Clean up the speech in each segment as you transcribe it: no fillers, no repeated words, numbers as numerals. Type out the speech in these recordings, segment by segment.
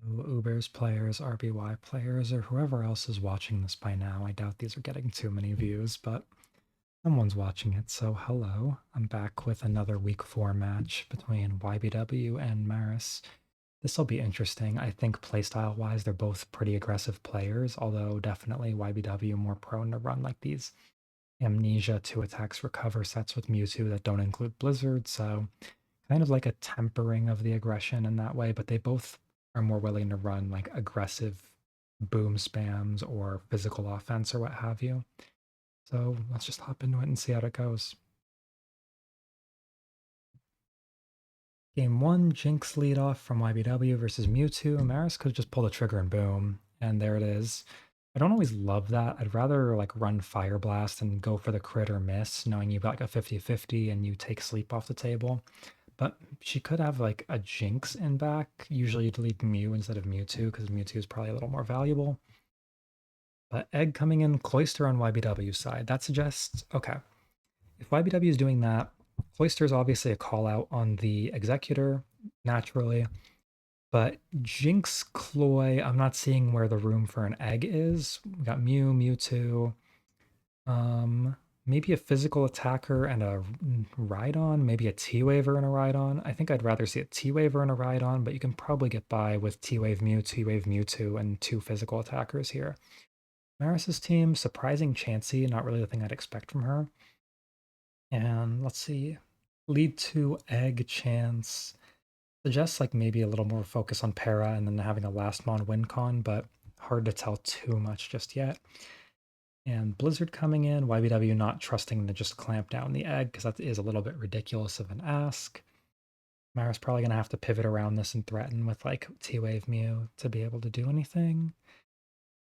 Ubers players, RBY players, or whoever else is watching this by now. I doubt these are getting too many views, but someone's watching it, so hello. I'm back with another week 4 match between YBW and Maris. This will be interesting. I think playstyle-wise, they're both pretty aggressive players, although definitely YBW more prone to run like these Amnesia 2 attacks recover sets with Mewtwo that don't include Blizzard, so kind of like a tempering of the aggression in that way, but they both are more willing to run like aggressive boom spams or physical offense or what have you. So let's just hop into it and see how it goes. Game 1, Jinx lead off from YBW versus Mewtwo. Maris could have just pulled a trigger and boom, and there it is. I don't always love that. I'd rather like run Fire Blast and go for the crit or miss, knowing you've got like a 50-50 and you take sleep off the table. But she could have like a Jinx in back. Usually you'd leave Mew instead of Mewtwo because Mewtwo is probably a little more valuable. But Egg coming in, Cloyster on YBW side. That suggests, okay, if YBW is doing that, Cloyster is obviously a call out on the Executor, naturally. But Jinx, Cloy, I'm not seeing where the room for an Egg is. We got Mew, Mewtwo. Maybe a physical attacker and a Rhydon, maybe a T-Waver and a Rhydon. I think I'd rather see a T-Waver and a Rhydon, but you can probably get by with T-Wave Mew, T-Wave Mewtwo, and 2 physical attackers here. Maris's team, surprising Chansey, not really the thing I'd expect from her. And let's see, lead to Egg Chance. Suggests like maybe a little more focus on Para and then having a last mon win con, but hard to tell too much just yet. And Blizzard coming in, YBW not trusting to just clamp down the egg because that is a little bit ridiculous of an ask. Mara's probably going to have to pivot around this and threaten with like T-Wave Mew to be able to do anything.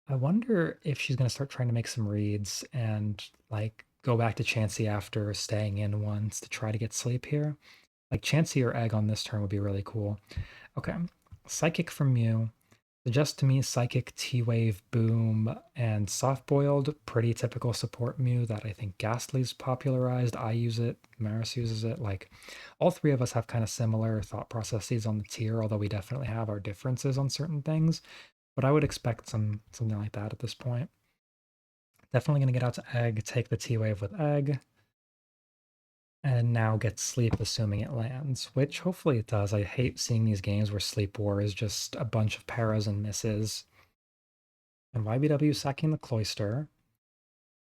I wonder if she's going to start trying to make some reads and like go back to Chansey after staying in once to try to get sleep here. Like Chansey or Egg on this turn would be really cool. Okay, Psychic from Mew. Suggest to me Psychic, T-Wave, Boom, and Soft Boiled. Pretty typical support Mew that I think Ghastly's popularized. I use it, Maris uses it. Like, all three of us have kind of similar thought processes on the tier, although we definitely have our differences on certain things. But I would expect something like that at this point. Definitely going to get out to Egg, take the T-Wave with Egg, and now get Sleep, assuming it lands, which hopefully it does. I hate seeing these games where Sleep War is just a bunch of paras and misses. And YBW sacking the Cloyster.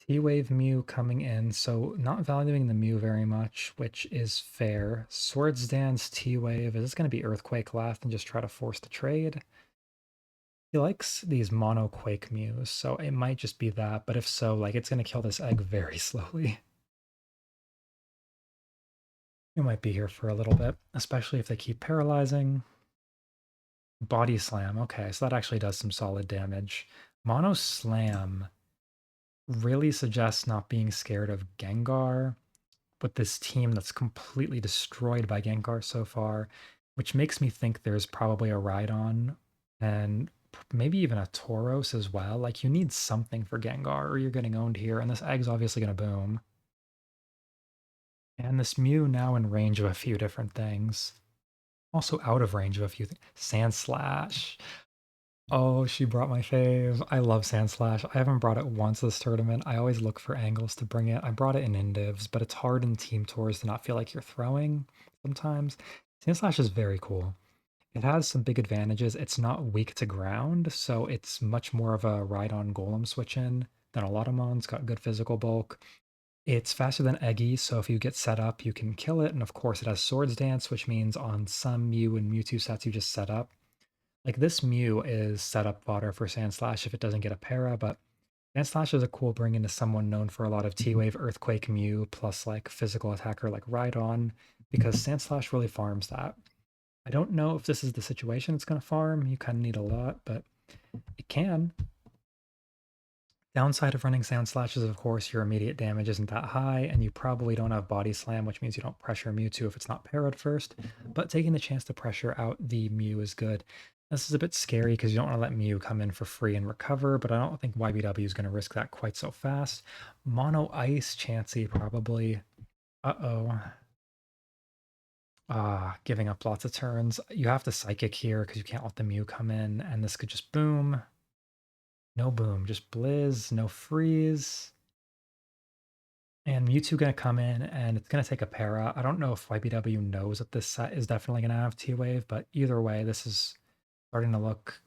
T-Wave Mew coming in, so not valuing the Mew very much, which is fair. Swords Dance, T-Wave, is this going to be Earthquake left and just try to force the trade? He likes these mono Quake Mews, so it might just be that, but if so, like it's going to kill this egg very slowly. We might be here for a little bit, especially if they keep paralyzing. Body Slam, okay, so that actually does some solid damage. Mono Slam really suggests not being scared of Gengar with this team that's completely destroyed by Gengar so far, which makes me think there's probably a Rhydon and maybe even a Tauros as well. Like, you need something for Gengar or you're getting owned here, and this Egg's obviously going to boom. And this Mew now in range of a few different things. Also out of range of a few things. Sand Slash. Oh, she brought my fave. I love Sand Slash. I haven't brought it once this tournament. I always look for angles to bring it. I brought it in Indivs, but it's hard in team tours to not feel like you're throwing sometimes. Sand Slash is very cool. It has some big advantages. It's not weak to ground, so it's much more of a ride-on golem switch-in than a lot of mons. Got good physical bulk. It's faster than Eggy, so if you get set up, you can kill it. And of course, it has Swords Dance, which means on some Mew and Mewtwo sets you just set up. Like this Mew is setup fodder for Sandslash if it doesn't get a para, but Sandslash is a cool bring into someone known for a lot of T-Wave Earthquake Mew plus like physical attacker like Rhydon, because Sandslash really farms that. I don't know if this is the situation it's going to farm. You kind of need a lot, but it can. Downside of running Sound Slash is, of course, your immediate damage isn't that high, and you probably don't have Body Slam, which means you don't pressure Mewtwo if it's not parried first, but taking the chance to pressure out the Mew is good. This is a bit scary because you don't want to let Mew come in for free and recover, but I don't think YBW is going to risk that quite so fast. Mono Ice Chansey, probably. Uh-oh. Giving up lots of turns. You have to Psychic here because you can't let the Mew come in, and this could just boom. No boom, just Blizz, no freeze. And Mewtwo gonna come in, and it's gonna take a para. I don't know if YBW knows that this set is definitely gonna have T-Wave, but either way, this is starting to look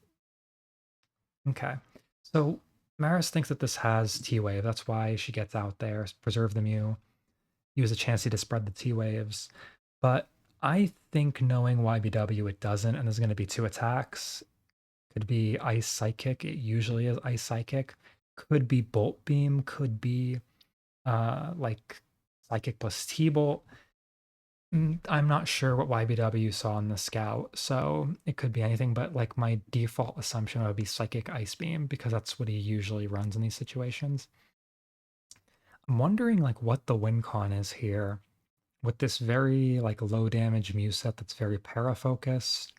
okay. So Maris thinks that this has T-Wave. That's why she gets out there, preserve the Mew, use a Chansey to spread the T-Waves. But I think knowing YBW, it doesn't, and there's gonna be two attacks. Could be Ice Psychic. It usually is Ice Psychic. Could be Bolt Beam. Could be like Psychic plus T-Bolt. I'm not sure what YBW saw in the scout, so it could be anything, but like my default assumption would be Psychic Ice Beam because that's what he usually runs in these situations. I'm wondering like what the win con is here with this very like low damage Mew set that's very para-focused.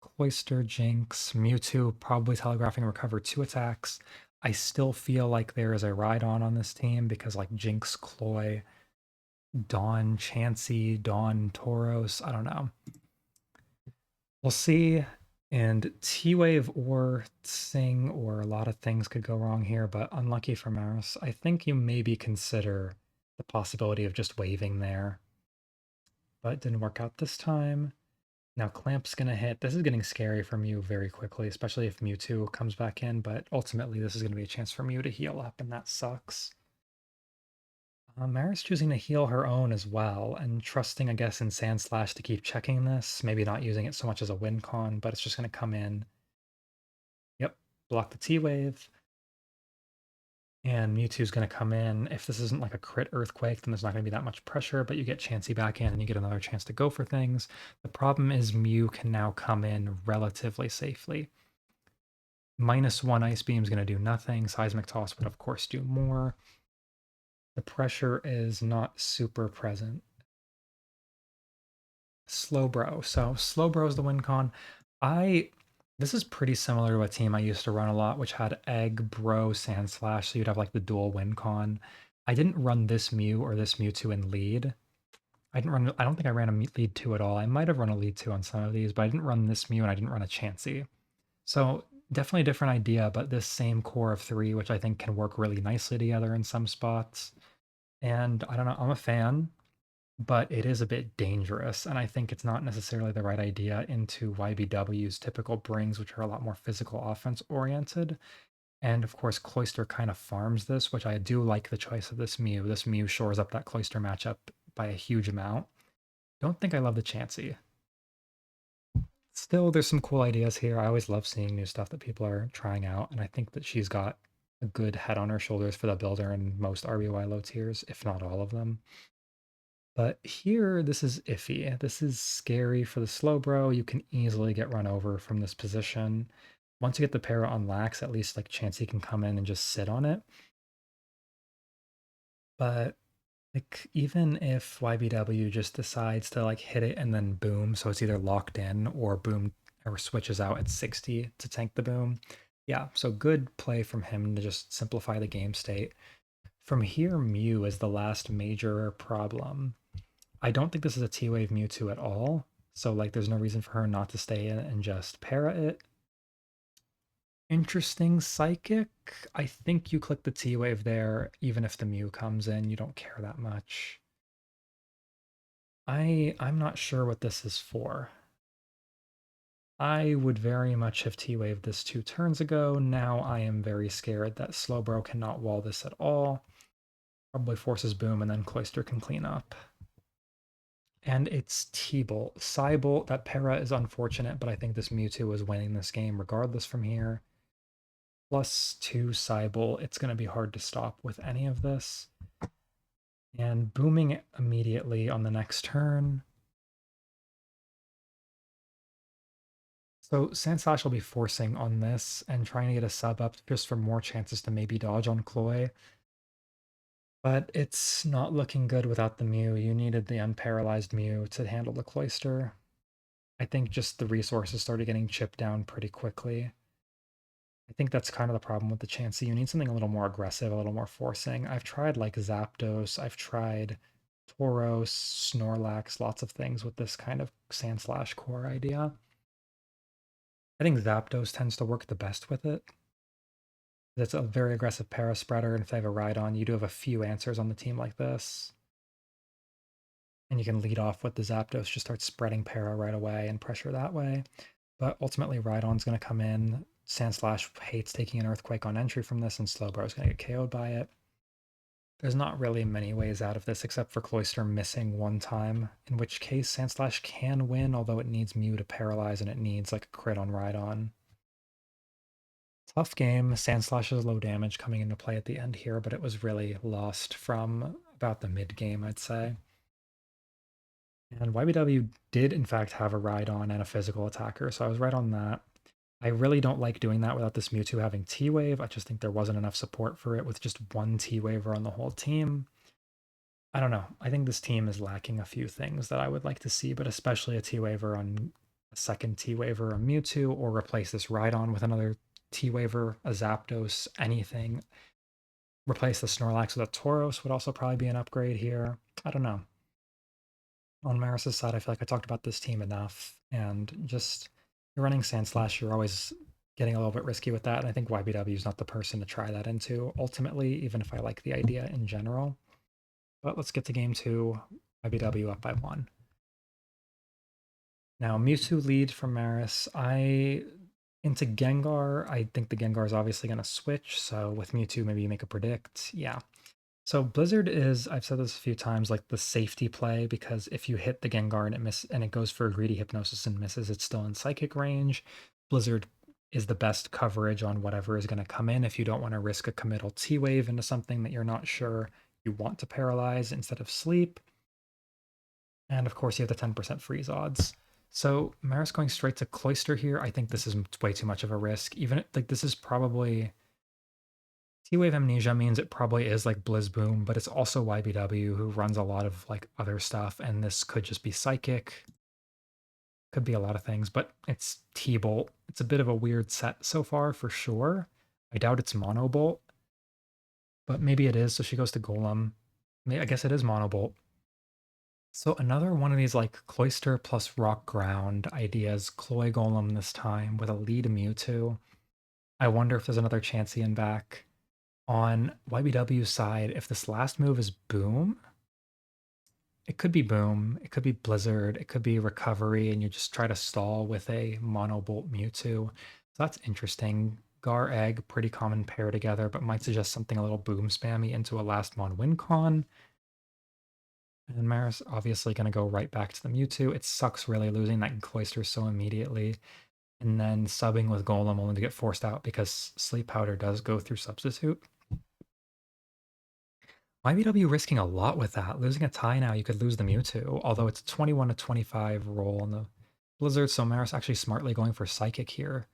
Cloyster, Jinx, Mewtwo probably telegraphing recover 2 attacks. I still feel like there is a ride on this team because like Jinx, Cloy, Dawn, Chansey, Dawn, Tauros, I don't know. We'll see. And T-Wave or Sing or a lot of things could go wrong here, but unlucky for Maris. I think you maybe consider the possibility of just waving there. But it didn't work out this time. Now Clamp's gonna hit. This is getting scary for Mew very quickly, especially if Mewtwo comes back in, but ultimately this is gonna be a chance for Mew to heal up, and that sucks. Maris choosing to heal her own as well, and trusting, I guess, in Sandslash to keep checking this. Maybe not using it so much as a win con, but it's just gonna come in. Yep, block the T-Wave. And Mewtwo's gonna come in. If this isn't like a crit Earthquake, then there's not gonna be that much pressure, but you get Chansey back in and you get another chance to go for things. The problem is Mew can now come in relatively safely. -1 Ice Beam is going to do nothing. Seismic Toss would, of course, do more. The pressure is not super present. Slowbro. So Slowbro is the win con. This is pretty similar to a team I used to run a lot, which had Egg, Bro, Sandslash, so you'd have like the dual win con. I didn't run this Mew or this Mewtwo in lead. I don't think I ran a lead 2 at all. I might have run a lead 2 on some of these, but I didn't run this Mew and I didn't run a Chansey. So definitely a different idea, but this same core of 3, which I think can work really nicely together in some spots. And I don't know, I'm a fan, but it is a bit dangerous, and I think it's not necessarily the right idea into YBW's typical brings, which are a lot more physical offense oriented. And of course, Cloyster kind of farms this, which I do like the choice of this Mew. This Mew shores up that Cloyster matchup by a huge amount. Don't think I love the Chansey. Still, there's some cool ideas here. I always love seeing new stuff that people are trying out, and I think that she's got a good head on her shoulders for the builder in most RBY low tiers, if not all of them. But here, this is iffy. This is scary for the Slowbro. You can easily get run over from this position. Once you get the para on Lax, at least like Chansey can come in and just sit on it. But like even if YBW just decides to like hit it and then boom, so it's either locked in or boom or switches out at 60 to tank the boom. Yeah, so good play from him to just simplify the game state. From here, Mew is the last major problem. I don't think this is a T-Wave Mewtwo at all. So like there's no reason for her not to stay in and just para it. Interesting Psychic. I think you click the T-Wave there, even if the Mew comes in, you don't care that much. I'm not sure what this is for. I would very much have T-Waved this 2 turns ago. Now I am very scared that Slowbro cannot wall this at all. Probably forces Boom and then Cloyster can clean up. And it's T-Bolt. Psybolt, that para is unfortunate, but I think this Mewtwo is winning this game regardless from here. +2 Psybolt, it's going to be hard to stop with any of this. And booming immediately on the next turn. So Sandslash will be forcing on this and trying to get a sub up just for more chances to maybe dodge on Cloy. But it's not looking good without the Mew. You needed the unparalyzed Mew to handle the Cloyster. I think just the resources started getting chipped down pretty quickly. I think that's kind of the problem with the Chansey. You need something a little more aggressive, a little more forcing. I've tried like Zapdos, I've tried Tauros, Snorlax, lots of things with this kind of Sandslash core idea. I think Zapdos tends to work the best with it. It's a very aggressive para spreader, and if they have a Rhydon, you do have a few answers on the team like this. And you can lead off with the Zapdos, just start spreading para right away and pressure that way. But ultimately, Rhydon's going to come in. Sandslash hates taking an Earthquake on entry from this, and Slowbro's going to get KO'd by it. There's not really many ways out of this except for Cloyster missing one time, in which case Sandslash can win, although it needs Mew to paralyze and it needs like a crit on Rhydon. Tough game. Sandslash is low damage coming into play at the end here, but it was really lost from about the mid game, I'd say. And YBW did in fact have a Rhydon and a physical attacker, so I was right on that. I really don't like doing that without this Mewtwo having T-Wave. I just think there wasn't enough support for it with just one T-Waver on the whole team. I don't know. I think this team is lacking a few things that I would like to see, but especially a T-Waver on a second T-Waver on Mewtwo, or replace this Rhydon with another T-Waver, a Zapdos, anything. Replace the Snorlax with a Tauros would also probably be an upgrade here. I don't know. On Maris's side, I feel like I talked about this team enough, and just you're running Sandslash, you're always getting a little bit risky with that, and I think YBW is not the person to try that into, ultimately, even if I like the idea in general. But let's get to game 2, YBW up by 1. Now, Mewtwo lead from Maris. Into Gengar, I think the Gengar is obviously going to switch, so with Mewtwo, maybe you make a predict. Yeah. So Blizzard is, I've said this a few times, like the safety play, because if you hit the Gengar and it goes for a greedy Hypnosis and misses, it's still in psychic range. Blizzard is the best coverage on whatever is going to come in if you don't want to risk a committal T-Wave into something that you're not sure you want to paralyze instead of sleep. And of course, you have the 10% freeze odds. So Maris going straight to Cloyster here, I think this is way too much of a risk. Even like this is probably T-Wave Amnesia means it probably is like Blizzboom, but it's also YBW who runs a lot of like other stuff, and this could just be Psychic. Could be a lot of things, but it's T-Bolt. It's a bit of a weird set so far for sure. I doubt it's Mono Bolt, but maybe it is, so she goes to Golem. I guess it is Mono Bolt. So another one of these like Cloyster plus Rock Ground ideas, Cloy Golem this time with a lead Mewtwo. I wonder if there's another Chansey back. On YBW's side, if this last move is Boom, it could be Boom, it could be Blizzard, it could be Recovery, and you just try to stall with a Monobolt Mewtwo. So that's interesting. Gar Egg, pretty common pair together, but might suggest something a little Boom spammy into a last Mon win con. And Maris obviously going to go right back to the Mewtwo. It sucks really losing that Cloyster so immediately. And then subbing with Golem only to get forced out because Sleep Powder does go through Substitute. YBW risking a lot with that. Losing a tie now, you could lose the Mewtwo, although it's a 21 to 25 roll in the Blizzard, so Maris actually smartly going for Psychic here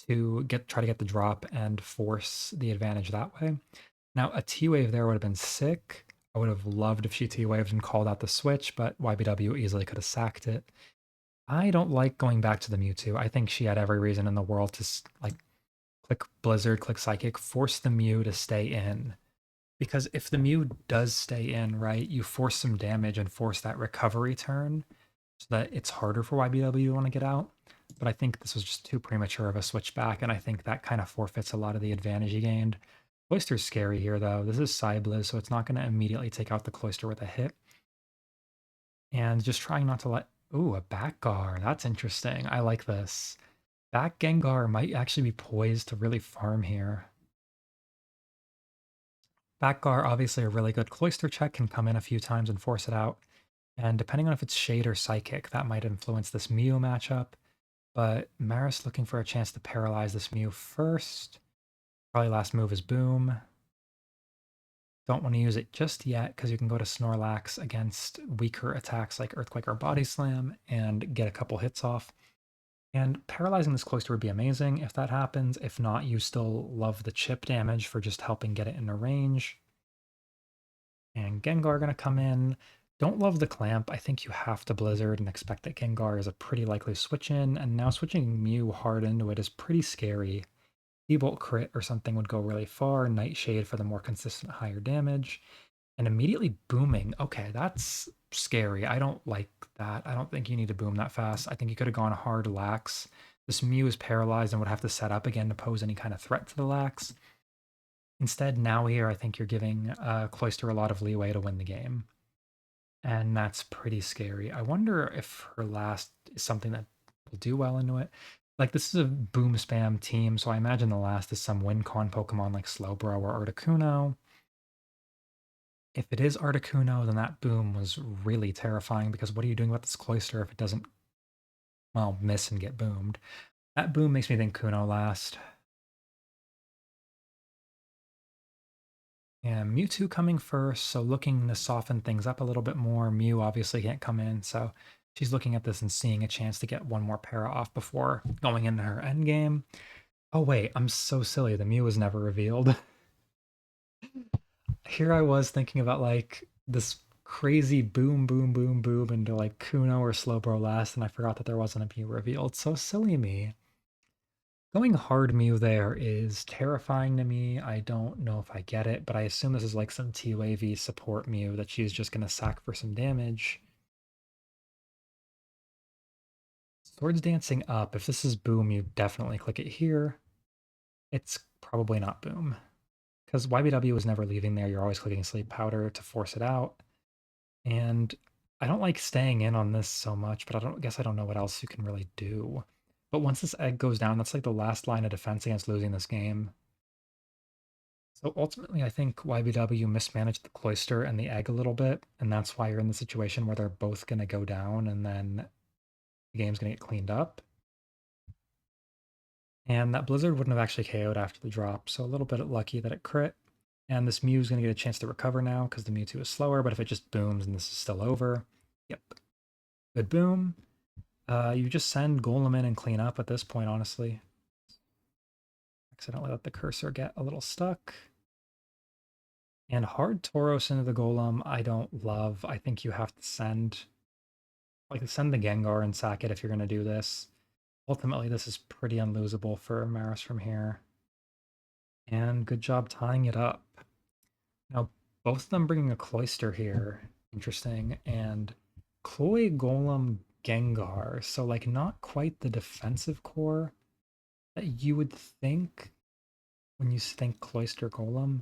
to try to get the drop and force the advantage that way. Now, a T-Wave there would have been sick. I would have loved if she T-Waved and called out the switch, but YBW easily could have sacked it. I don't like going back to the Mewtwo. I think she had every reason in the world to like click Blizzard, click Psychic, force the Mew to stay in. Because if the Mew does stay in, right, you force some damage and force that recovery turn so that it's harder for YBW to want to get out. But I think this was just too premature of a switch back, and I think that kind of forfeits a lot of the advantage he gained. Cloyster's scary here, though. This is Psyblizz, so it's not going to immediately take out the Cloyster with a hit. And just trying not to let... Ooh, a Backgar. That's interesting. I like this. Back Gengar might actually be poised to really farm here. Backgar, obviously a really good Cloyster check, can come in a few times and force it out. And depending on if it's Shade or Psychic, that might influence this Mew matchup. But Maris looking for a chance to paralyze this Mew first. Probably last move is Boom. Don't want to use it just yet because you can go to Snorlax against weaker attacks like Earthquake or Body Slam and get a couple hits off. And paralyzing this Cloyster would be amazing if that happens. If not, you still love the chip damage for just helping get it into range. And Gengar going to come in. Don't love the Clamp. I think you have to Blizzard and expect that Gengar is a pretty likely switch in. And now switching Mew hard into it is pretty scary. T-Bolt crit or something would go really far. Nightshade for the more consistent higher damage. And immediately booming. Okay, that's scary. I don't like that. I don't think you need to boom that fast. I think you could have gone hard lax. This Mew is paralyzed and would have to set up again to pose any kind of threat to the lax. Instead, now here, I think you're giving Cloister a lot of leeway to win the game. And that's pretty scary. I wonder if her last is something that will do well into it. Like, this is a boom spam team, so I imagine the last is some win con Pokemon like Slowbro or Articuno. If it is Articuno, then that boom was really terrifying because what are you doing about this Cloister if it doesn't, well, miss and get boomed? That boom makes me think Kuno last. And Mewtwo coming first, so looking to soften things up a little bit more. Mew obviously can't come in, so she's looking at this and seeing a chance to get one more para off before going into her end game. Oh wait, I'm so silly. The Mew was never revealed. Here I was thinking about like this crazy boom, boom, boom, boom into like Kuno or Slowbro last, and I forgot that there wasn't a Mew revealed. So silly me. Going hard Mew there is terrifying to me. I don't know if I get it, but I assume this is like some T-Wavy support Mew that she's just going to sack for some damage. Swords Dancing up. If this is Boom, you definitely click it here. It's probably not Boom. Because YBW was never leaving there. You're always clicking Sleep Powder to force it out. And I don't like staying in on this so much, but I don't know what else you can really do. But once this egg goes down, that's like the last line of defense against losing this game. So ultimately, I think YBW mismanaged the Cloister and the egg a little bit, and that's why you're in the situation where they're both going to go down, and then the game's going to get cleaned up. And that Blizzard wouldn't have actually KO'd after the drop, so a little bit lucky that it crit. And this Mew's going to get a chance to recover now because the Mewtwo is slower, but if it just booms and this is still over, yep. Good boom. You just send Golem in and clean up at this point, honestly. Accidentally let the cursor get a little stuck. And hard Tauros into the Golem, I don't love. I think you have to send the Gengar and sack it if you're going to do this. Ultimately, this is pretty unlosable for Maris from here. And good job tying it up. Now, both of them bringing a Cloister here. Interesting. And Chloe Golem Gengar. So, like, not quite the defensive core that you would think when you think Cloister Golem.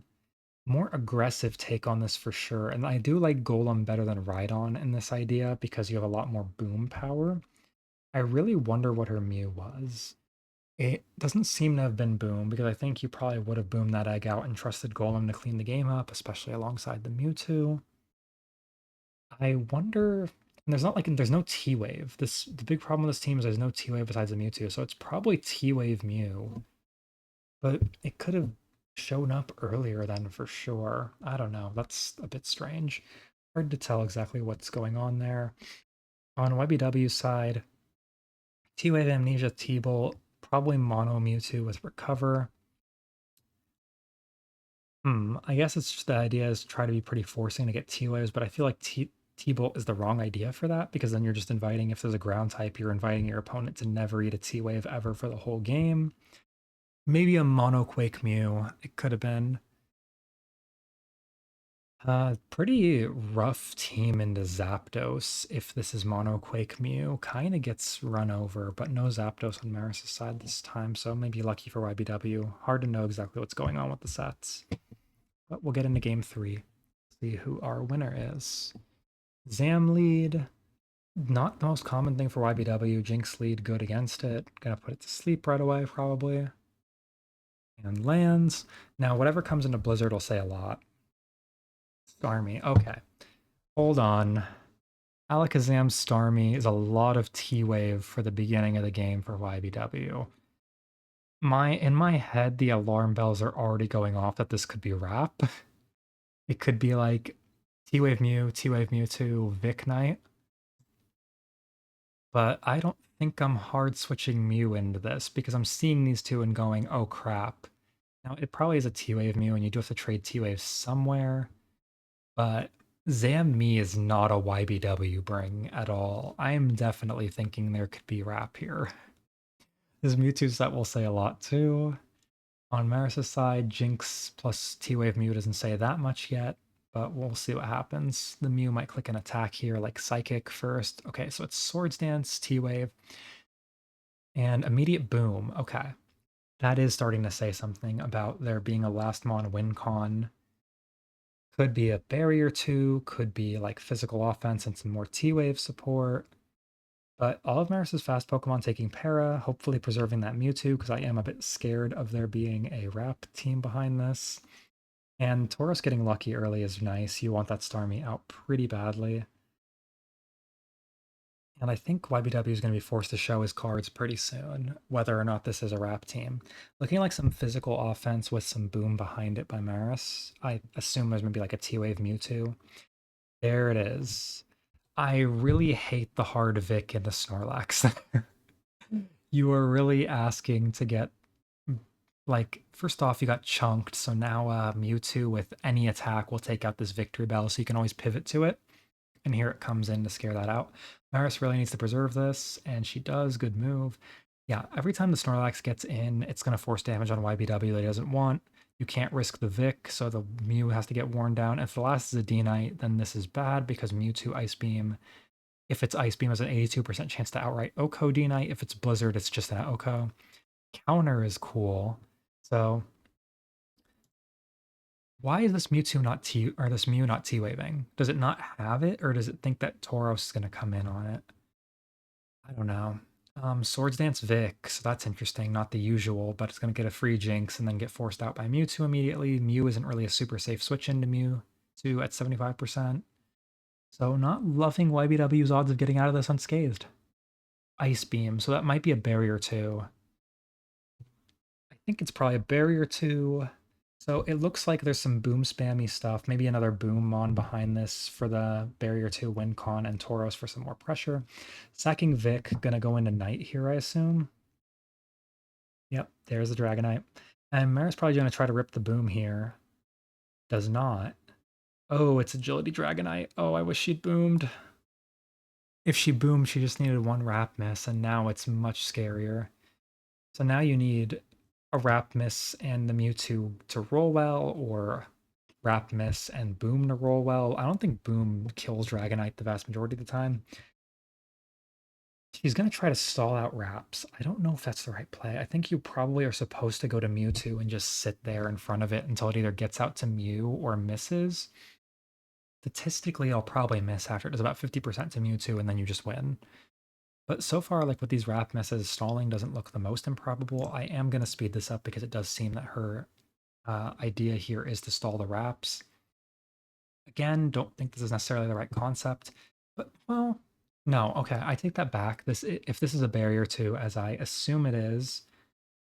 More aggressive take on this for sure. And I do like Golem better than Rhydon in this idea because you have a lot more boom power. I really wonder what her Mew was. It doesn't seem to have been boom because I think you probably would have boomed that egg out and trusted Golem to clean the game up, especially alongside the Mewtwo. I wonder. And there's no T Wave. The big problem with this team is there's no T Wave besides the Mewtwo, so it's probably T Wave Mew. But it could have shown up earlier then for sure. I don't know. That's a bit strange. Hard to tell exactly what's going on there. On YBW's side, T-Wave Amnesia T-Bolt, probably Mono Mewtwo with Recover. I guess it's just the idea is try to be pretty forcing to get T-Waves, but I feel like T-Bolt is the wrong idea for that because then you're just inviting, if there's a ground type, you're inviting your opponent to never eat a T-Wave ever for the whole game. Maybe a Mono Quake Mew, it could have been. Pretty rough team into Zapdos if this is Mono Quake Mew. Kind of gets run over, but no Zapdos on Maris' side this time, so maybe lucky for YBW. Hard to know exactly what's going on with the sets. But we'll get into game 3. See who our winner is. Zam lead. Not the most common thing for YBW. Jinx lead, good against it. Gonna put it to sleep right away, probably. And lands. Now, whatever comes into Blizzard will say a lot. Starmie, okay. Hold on. Alakazam Starmie is a lot of T-Wave for the beginning of the game for YBW. In my head, the alarm bells are already going off that this could be Wrap. It could be like T-Wave Mew, T-Wave Mewtwo, Vic Knight. But I don't think I'm hard switching Mew into this because I'm seeing these two and going, oh crap. Now, it probably is a T-Wave Mew and you do have to trade T-Wave somewhere. But Zam-Me is not a YBW bring at all. I am definitely thinking there could be Wrap here. This Mewtwo set will say a lot too. On Maris' side, Jinx plus T-Wave Mew doesn't say that much yet. but we'll see what happens. The Mew might click an attack here, like Psychic first. Okay, so it's Swords Dance, T-Wave, and immediate boom. Okay, that is starting to say something about there being a last mon win con. Could be a barrier 2, could be like physical offense and some more T-Wave support. But all of Maris's fast Pokemon taking Para, hopefully preserving that Mewtwo, because I am a bit scared of there being a Wrap team behind this. And Tauros getting lucky early is nice. You want that Starmie out pretty badly. And I think YBW is going to be forced to show his cards pretty soon, whether or not this is a Wrap team. Looking like some physical offense with some boom behind it by Maris. I assume there's going to be like a T-Wave Mewtwo. There it is. I really hate the hard Vic in the Snorlax. You are really asking to get, like, first off, you got chunked, so now Mewtwo with any attack will take out this Victory Bell, so you can always pivot to it. And here it comes in to scare that out. Maris really needs to preserve this, and she does. Good move. Yeah, every time the Snorlax gets in, it's going to force damage on YBW that he doesn't want. You can't risk the Vic, so the Mew has to get worn down. If the last is a D-Knight, then this is bad because Mewtwo Ice Beam. If it's Ice Beam, has an 82% chance to outright Oko D-Knight. If it's Blizzard, it's just an Oko. Counter is cool. So why is this Mewtwo not T or this Mew not T-waving? Does it not have it, or does it think that Tauros is gonna come in on it? I don't know. Swords Dance Vic, so that's interesting. Not the usual, but it's gonna get a free Jinx and then get forced out by Mewtwo immediately. Mew isn't really a super safe switch into Mewtwo at 75%. So not loving YBW's odds of getting out of this unscathed. Ice Beam, so that might be a barrier too. I think it's probably a barrier too. So it looks like there's some boom spammy stuff. Maybe another boom mon behind this for the barrier 2 win con and Tauros for some more pressure. Sacking Vic, gonna go into Knight here, I assume. Yep, there's the Dragonite. And Maris probably gonna try to rip the boom here. Does not. Oh, it's Agility Dragonite. Oh, I wish she'd boomed. If she boomed, she just needed one Wrap Miss, and now it's much scarier. So now you need a Wrap Miss and the Mewtwo to roll well, or Wrap Miss and Boom to roll well. I don't think Boom kills Dragonite the vast majority of the time. She's going to try to stall out Wraps. I don't know if that's the right play. I think you probably are supposed to go to Mewtwo and just sit there in front of it until it either gets out to Mew or misses. Statistically, I'll probably miss after it does about 50% to Mewtwo, and then you just win. But so far, like with these Wrap misses, stalling doesn't look the most improbable. I am going to speed this up because it does seem that her idea here is to stall the Wraps. Again, don't think this is necessarily the right concept, but well, no, okay, I take that back. If this is a barrier too, as I assume it is,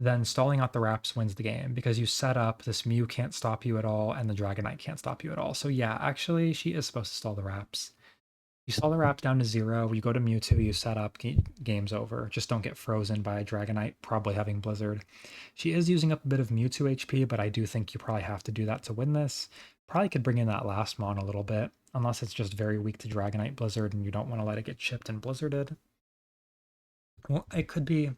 then stalling out the Wraps wins the game because you set up this Mew can't stop you at all and the Dragonite can't stop you at all. So yeah, actually, she is supposed to stall the Wraps. You stall the Wraps down to 0, you go to Mewtwo, you set up, game's over. Just don't get frozen by a Dragonite, probably having Blizzard. She is using up a bit of Mewtwo HP, but I do think you probably have to do that to win this. Probably could bring in that last mon a little bit, unless it's just very weak to Dragonite Blizzard and you don't want to let it get chipped and blizzarded. Well, it could be,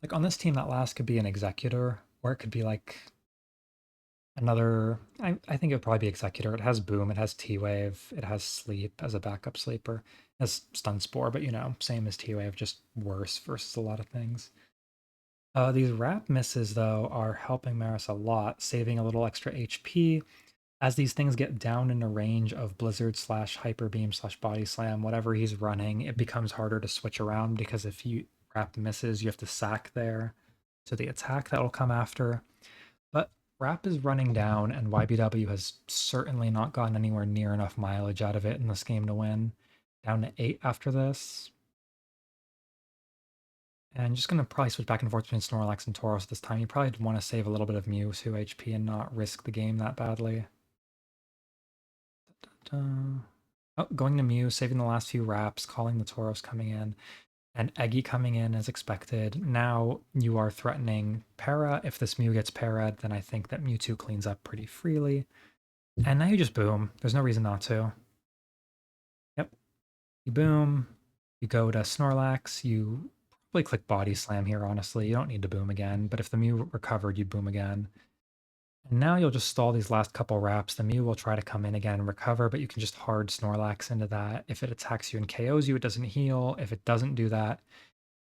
like on this team, that last could be an Executor, or it could be like another, I think it would probably be Executor. It has Boom, it has T-Wave, it has Sleep as a backup sleeper. It has Stun Spore, but same as T-Wave, just worse versus a lot of things. These Wrap misses, though, are helping Maris a lot, saving a little extra HP. As these things get down in a range of Blizzard slash Hyper Beam slash Body Slam, whatever he's running, it becomes harder to switch around because if you Wrap misses, you have to sack there to the attack that will come after. But Wrap is running down, and YBW has certainly not gotten anywhere near enough mileage out of it in this game to win. Down to 8 after this. And just going to probably switch back and forth between Snorlax and Tauros this time. You probably want to save a little bit of Mewtwo HP and not risk the game that badly. Oh, going to Mew, saving the last few Wraps, calling the Tauros coming in, and Eggy coming in as expected. Now you are threatening Para. If this Mew gets Para'd, then I think that Mewtwo cleans up pretty freely. And now you just boom. There's no reason not to. Yep. You boom. You go to Snorlax. You probably click Body Slam here, honestly. You don't need to boom again. But if the Mew recovered, you'd boom again. And now you'll just stall these last couple wraps. The Mew will try to come in again and recover, but you can just hard Snorlax into that. If it attacks you and KOs you, it doesn't heal. If it doesn't do that,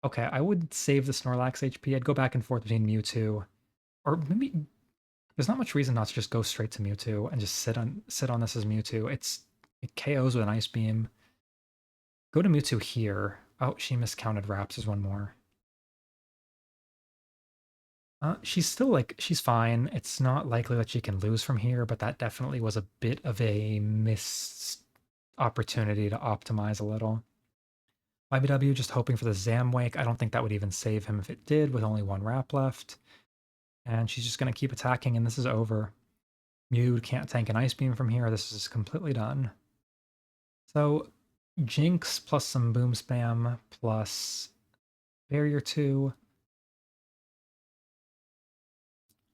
okay, I would save the Snorlax HP. I'd go back and forth between Mewtwo, or maybe there's not much reason not to just go straight to Mewtwo and just sit on this as Mewtwo. It KOs with an Ice Beam. Go to Mewtwo here. Oh, she miscounted wraps. There's one more. She's still like, she's fine. It's not likely that she can lose from here, but that definitely was a bit of a missed opportunity to optimize a little. YBW just hoping for the Zamwake. I don't think that would even save him if it did, with only one wrap left. And she's just going to keep attacking, and this is over. Mew can't tank an Ice Beam from here. This is completely done. So Jinx plus some Boom Spam plus Barrier 2.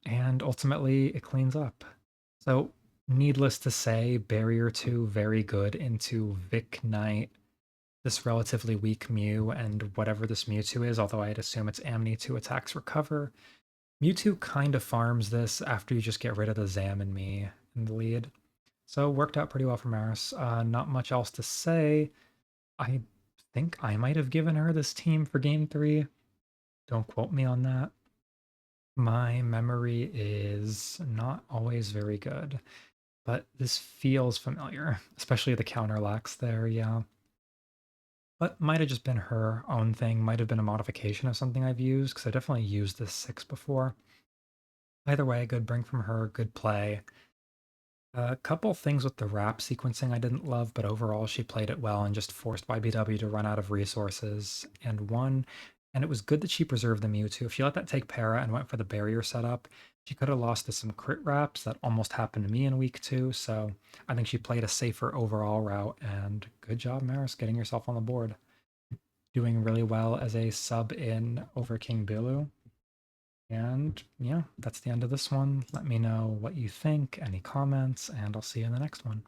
And ultimately, it cleans up. So needless to say, Barrier 2 very good into Vic Knight, this relatively weak Mew, and whatever this Mewtwo is, although I'd assume it's Amni 2 attacks recover. Mewtwo kind of farms this after you just get rid of the Zam and me in the lead. So worked out pretty well for Maris. Not much else to say. I think I might have given her this team for game 3. Don't quote me on that. My memory is not always very good, but this feels familiar, especially the counter lacks there, yeah. But might have just been her own thing, might have been a modification of something I've used, because I definitely used this 6 before. Either way, good bring from her, good play. A couple things with the wrap sequencing I didn't love, but overall she played it well and just forced YBW to run out of resources and won. And it was good that she preserved the Mewtwo. If she let that take Para and went for the barrier setup, she could have lost to some crit wraps that almost happened to me in week 2. So I think she played a safer overall route. And good job, Maris, getting yourself on the board. Doing really well as a sub in over King Bilu. And yeah, that's the end of this one. Let me know what you think, any comments, and I'll see you in the next one.